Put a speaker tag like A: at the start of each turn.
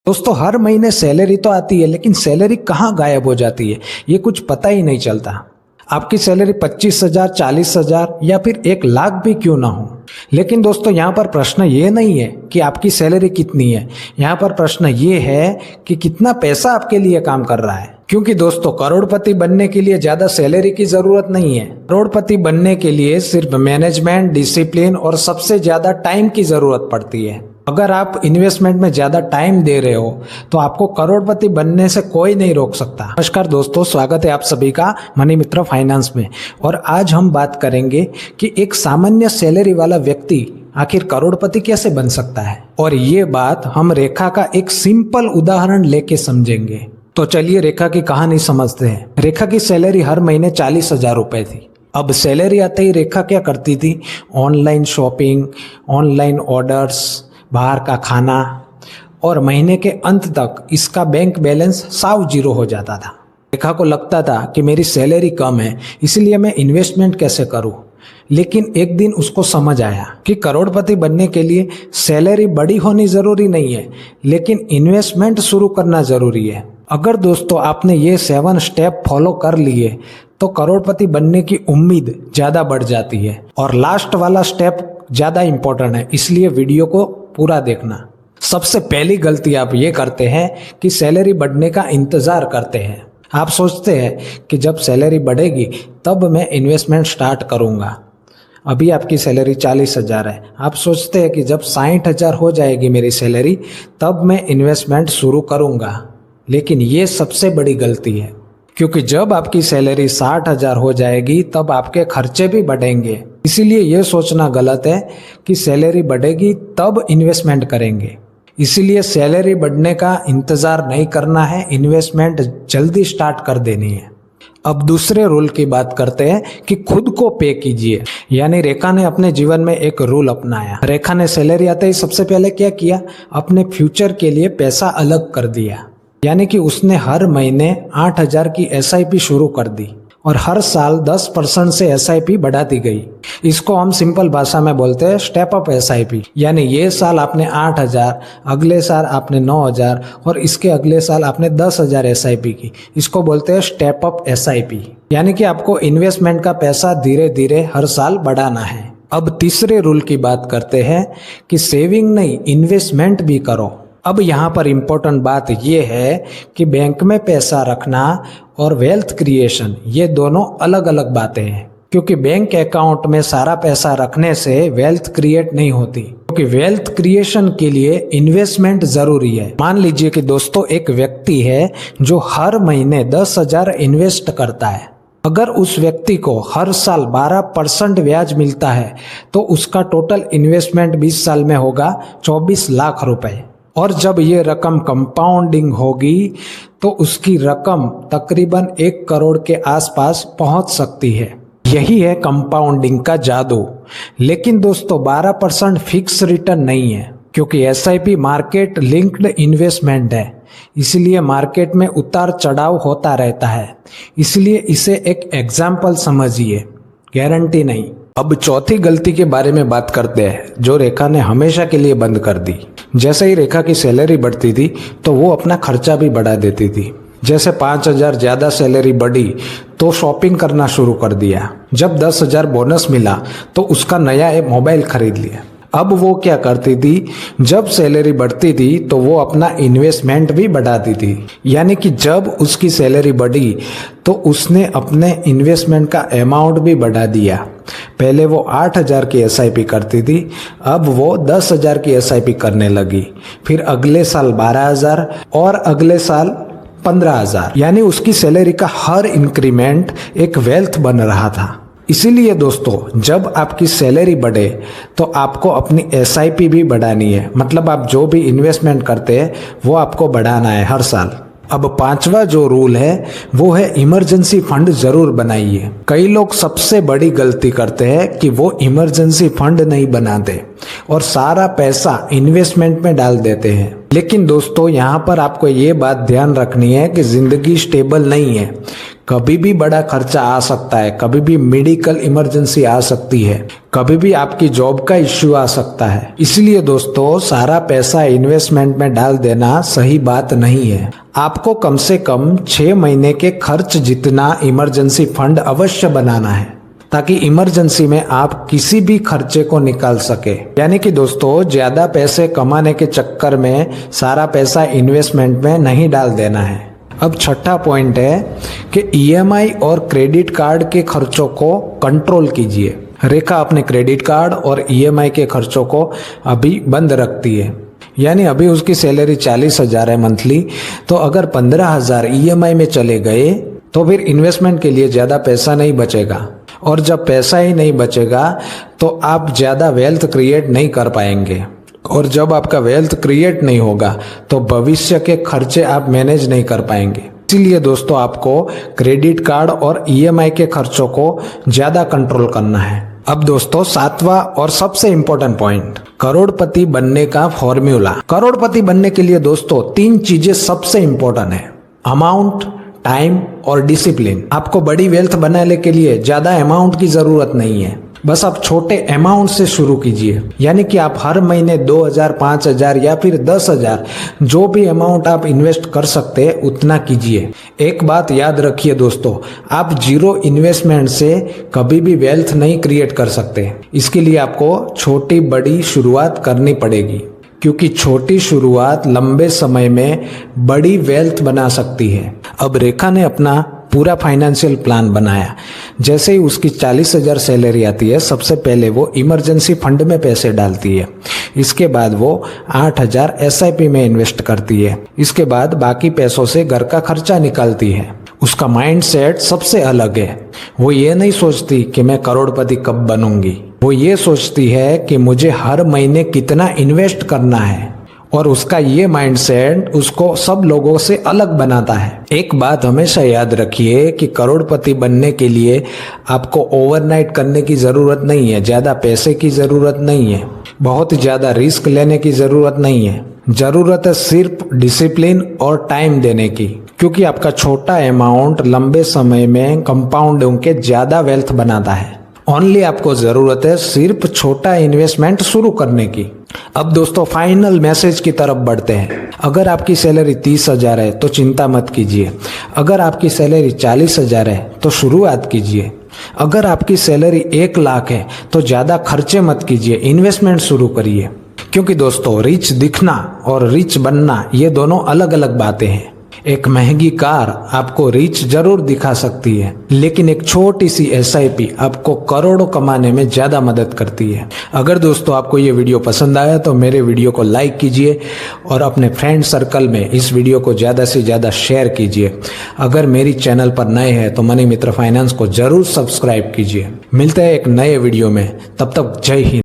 A: दोस्तों हर महीने सैलरी तो आती है, लेकिन सैलरी कहाँ गायब हो जाती है ये कुछ पता ही नहीं चलता। आपकी सैलरी 25,000, 40,000 या फिर 1 लाख भी क्यों ना हो, लेकिन दोस्तों यहाँ पर प्रश्न ये नहीं है कि आपकी सैलरी कितनी है। यहाँ पर प्रश्न ये है कि कितना पैसा आपके लिए काम कर रहा है। क्योंकि दोस्तों करोड़पति बनने के लिए ज्यादा सैलरी की जरूरत नहीं है। करोड़पति बनने के लिए सिर्फ मैनेजमेंट, डिसिप्लिन और सबसे ज्यादा टाइम की जरूरत पड़ती है। अगर आप इन्वेस्टमेंट में ज्यादा टाइम दे रहे हो तो आपको करोड़पति बनने से कोई नहीं रोक सकता। नमस्कार दोस्तों, स्वागत है आप सभी का मनी मित्र फाइनेंस में। और आज हम बात करेंगे कि एक सामान्य सैलरी वाला व्यक्ति आखिर करोड़पति कैसे बन सकता है, और ये बात हम रेखा का एक सिंपल उदाहरण लेके समझेंगे। तो चलिए रेखा की कहानी समझते हैं। रेखा की सैलरी हर महीने 40,000 रुपए थी। अब सैलरी आते ही रेखा क्या करती थी? ऑनलाइन शॉपिंग, ऑनलाइन ऑर्डर्स, बाहर का खाना, और महीने के अंत तक इसका बैंक बैलेंस साव जीरो हो जाता था। रेखा को लगता था कि मेरी सैलरी कम है, इसलिए मैं इन्वेस्टमेंट कैसे करूं। लेकिन एक दिन उसको समझ आया कि करोड़पति बनने के लिए सैलरी बड़ी होनी जरूरी नहीं है, लेकिन इन्वेस्टमेंट शुरू करना जरूरी है। अगर दोस्तों आपने ये 7 स्टेप फॉलो कर लिए तो करोड़पति बनने की उम्मीद ज्यादा बढ़ जाती है। और लास्ट वाला स्टेप ज्यादा इंपॉर्टेंट है, इसलिए वीडियो को पूरा देखना। सबसे पहली गलती आप ये करते हैं कि सैलरी बढ़ने का इंतजार करते हैं। आप सोचते हैं कि जब सैलरी बढ़ेगी तब मैं इन्वेस्टमेंट स्टार्ट करूंगा। अभी आपकी सैलरी 40,000 है, आप सोचते हैं कि जब 60,000 हो जाएगी मेरी सैलरी तब मैं इन्वेस्टमेंट शुरू करूंगा। लेकिन ये सबसे बड़ी गलती है, क्योंकि जब आपकी सैलरी 60,000 हो जाएगी तब आपके खर्चे भी बढ़ेंगे। इसीलिए यह सोचना गलत है कि सैलरी बढ़ेगी तब इन्वेस्टमेंट करेंगे। इसीलिए सैलरी बढ़ने का इंतजार नहीं करना है, इन्वेस्टमेंट जल्दी स्टार्ट कर देनी है। अब दूसरे रूल की बात करते हैं कि खुद को पे कीजिए। यानी रेखा ने अपने जीवन में एक रूल अपनाया। रेखा ने सैलरी आते ही सबसे पहले क्या किया? अपने फ्यूचर के लिए पैसा अलग कर दिया। यानी कि उसने हर महीने 8,000 की SIP शुरू कर दी और हर साल 10% से SIP बढ़ाती गई। इसको हम सिंपल भाषा में बोलते हैं स्टेप अप SIP। यानी ये साल आपने 8,000, अगले साल आपने 9,000 और इसके अगले साल आपने 10,000 SIP की। इसको बोलते हैं स्टेप अप SIP। यानी कि आपको इन्वेस्टमेंट का पैसा धीरे धीरे हर साल बढ़ाना है। अब तीसरे रूल की बात करते हैं कि सेविंग नहीं, इन्वेस्टमेंट भी करो। अब यहाँ पर इम्पोर्टेंट बात यह है कि बैंक में पैसा रखना और वेल्थ क्रिएशन ये दोनों अलग अलग बातें हैं। क्योंकि बैंक अकाउंट में सारा पैसा रखने से वेल्थ क्रिएट नहीं होती, क्योंकि वेल्थ क्रिएशन के लिए इन्वेस्टमेंट जरूरी है। मान लीजिए कि दोस्तों एक व्यक्ति है जो हर महीने 10,000 इन्वेस्ट करता है। अगर उस व्यक्ति को हर साल 12% ब्याज मिलता है तो उसका टोटल इन्वेस्टमेंट 20 साल में होगा 24 लाख रुपए। और जब ये रकम कंपाउंडिंग होगी तो उसकी रकम तकरीबन 1 करोड़ के आसपास पहुंच सकती है। यही है कंपाउंडिंग का जादू। लेकिन दोस्तों 12% फिक्स रिटर्न नहीं है, क्योंकि SIP मार्केट लिंक्ड इन्वेस्टमेंट है। इसलिए मार्केट में उतार चढ़ाव होता रहता है। इसलिए इसे एक एग्जाम्पल समझिए, गारंटी नहीं। अब चौथी गलती के बारे में बात करते हैं जो रेखा ने हमेशा के लिए बंद कर दी। जैसे ही रेखा की सैलरी बढ़ती थी तो वो अपना खर्चा भी बढ़ा देती थी। जैसे 5,000 ज्यादा सैलरी बढ़ी तो शॉपिंग करना शुरू कर दिया। जब 10,000 बोनस मिला तो उसका नया एक मोबाइल खरीद लिया। अब वो क्या करती थी? जब सैलरी बढ़ती थी तो वो अपना इन्वेस्टमेंट भी बढ़ाती थी। यानी कि जब उसकी सैलरी बढ़ी तो उसने अपने इन्वेस्टमेंट का अमाउंट भी बढ़ा दिया। पहले वो 8,000 की SIP करती थी, अब वो 10,000 की SIP करने लगी। फिर अगले साल 12,000 और अगले साल 15,000। यानी उसकी सैलरी का हर इंक्रीमेंट एक वेल्थ बन रहा था। इसीलिए दोस्तों जब आपकी सैलरी बढ़े तो आपको अपनी SIP भी बढ़ानी है। मतलब आप जो भी इन्वेस्टमेंट करते हैं वो आपको बढ़ाना है हर साल। अब 5वां जो रूल है वो है इमरजेंसी फंड जरूर बनाइए। कई लोग सबसे बड़ी गलती करते हैं कि वो इमरजेंसी फंड नहीं बनाते। और सारा पैसा इन्वेस्टमेंट में डाल देते हैं। लेकिन दोस्तों यहाँ पर आपको ये बात ध्यान रखनी है कि जिंदगी स्टेबल नहीं है, कभी भी बड़ा खर्चा आ सकता है, कभी भी मेडिकल इमरजेंसी आ सकती है, कभी भी आपकी जॉब का इश्यू आ सकता है। इसलिए दोस्तों सारा पैसा इन्वेस्टमेंट में डाल देना सही बात नहीं है। आपको कम से कम 6 महीने के खर्च जितना इमरजेंसी फंड अवश्य बनाना है, ताकि इमरजेंसी में आप किसी भी खर्चे को निकाल सके। यानी कि दोस्तों ज्यादा पैसे कमाने के चक्कर में सारा पैसा इन्वेस्टमेंट में नहीं डाल देना है। अब छठा पॉइंट है कि ईएमआई और क्रेडिट कार्ड के खर्चों को कंट्रोल कीजिए। रेखा अपने क्रेडिट कार्ड और ईएमआई के खर्चों को अभी बंद रखती है, यानी अभी उसकी सैलरी 40,000 है मंथली, तो अगर 15,000 ईएमआई में चले गए तो फिर इन्वेस्टमेंट के लिए ज़्यादा पैसा नहीं बचेगा, और जब पैसा ही नहीं बचेगा तो आप ज़्यादा वेल्थ क्रिएट नहीं कर पाएंगे, और जब आपका वेल्थ क्रिएट नहीं होगा तो भविष्य के खर्चे आप मैनेज नहीं कर पाएंगे। इसीलिए दोस्तों आपको क्रेडिट कार्ड और ईएमआई के खर्चों को ज़्यादा कंट्रोल करना है। अब दोस्तों 7वां और सबसे इम्पोर्टेंट पॉइंट, करोड़पति बनने का फॉर्मूला। करोड़पति बनने के लिए दोस्तों 3 चीजें सबसे इम्पोर्टेंट है, अमाउंट, टाइम और डिसिप्लिन। आपको बड़ी वेल्थ बनाने के लिए ज्यादा अमाउंट की जरूरत नहीं है, बस आप छोटे अमाउंट से शुरू कीजिए। यानी कि आप हर महीने 2,000, 5,000 या फिर 10,000 जो भी अमाउंट आप इन्वेस्ट कर सकते हैं उतना कीजिए। एक बात याद रखिए दोस्तों, आप जीरो इन्वेस्टमेंट से कभी भी वेल्थ नहीं क्रिएट कर सकते। इसके लिए आपको छोटी बड़ी शुरुआत करनी पड़ेगी, क्योंकि छोटी शुरुआत लंबे समय में बड़ी वेल्थ बना सकती है। अब रेखा ने अपना पूरा फाइनेंशियल प्लान बनाया। जैसे ही उसकी 40,000 सैलरी आती है, सबसे पहले वो इमरजेंसी फंड में पैसे डालती है। इसके बाद वो 8,000 एसआईपी में इन्वेस्ट करती है। इसके बाद बाकी पैसों से घर का खर्चा निकालती है। उसका माइंडसेट सबसे अलग है। वो ये नहीं सोचती कि मैं करोड़पति कब बनूंगी, वो ये सोचती है कि मुझे हर महीने कितना इन्वेस्ट करना है, और उसका ये माइंडसेट उसको सब लोगों से अलग बनाता है। एक बात हमेशा याद रखिए कि करोड़पति बनने के लिए आपको ओवरनाइट करने की जरूरत नहीं है, ज्यादा पैसे की जरूरत नहीं है, बहुत ज्यादा रिस्क लेने की जरूरत नहीं है। जरूरत है सिर्फ डिसिप्लिन और टाइम देने की, क्योंकि आपका छोटा अमाउंट लंबे समय में कंपाउंड होकर ज्यादा वेल्थ बनाता है। ओनली आपको जरूरत है सिर्फ छोटा इन्वेस्टमेंट शुरू करने की। अब दोस्तों फाइनल मैसेज की तरफ बढ़ते हैं। अगर आपकी सैलरी 30,000 है तो चिंता मत कीजिए। अगर आपकी सैलरी 40,000 है तो शुरुआत कीजिए। अगर आपकी सैलरी 1 लाख है तो ज्यादा खर्चे मत कीजिए, इन्वेस्टमेंट शुरू करिए। क्योंकि दोस्तों रिच दिखना और रिच बनना ये दोनों अलग अलग बातें हैं। एक महंगी कार आपको रिच जरूर दिखा सकती है, लेकिन एक छोटी सी एसआईपी आपको करोड़ों कमाने में ज्यादा मदद करती है। अगर दोस्तों आपको ये वीडियो पसंद आया तो मेरे वीडियो को लाइक कीजिए और अपने फ्रेंड सर्कल में इस वीडियो को ज्यादा से ज्यादा शेयर कीजिए। अगर मेरी चैनल पर नए हैं तो मनी मित्र फाइनेंस को जरूर सब्सक्राइब कीजिए। मिलते हैं एक नए वीडियो में, तब तक जय हिंद।